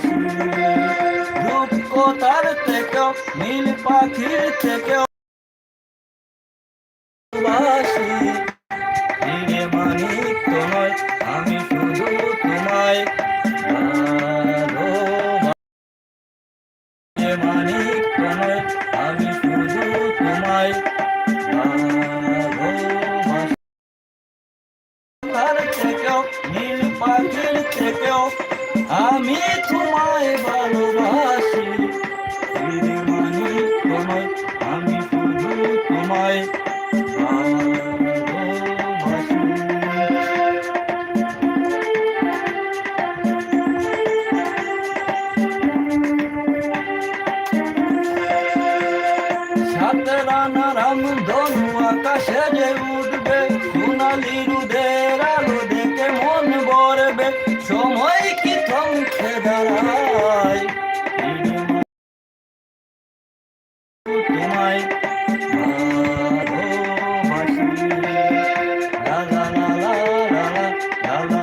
ভালোবাসি। রূপকথার থেকেও নীল পাখির থেকেও ভালোবাসি। হিরে মানিক তো নয়, আমি শুধু তোমায় ভালোবাসি। মানিক তো নয়, আমি শুধু তোমায় ভালোবাসি। তার থেকেও নীল পাখির থেকেও আমি তোমায় ভালোবাসি। হিরে মানিক তো নয়, আমি শুধু তোমায় ভালোবাসি। সাত রানা রামধনু আকাশে যে উঠবে, সোনালি রোদের আলো দেখে মন ভরবে। সময় কি থমকে দাঁড়ায়, তোমায় ভালোবাসি। লা লা লা লা লা লা লা লা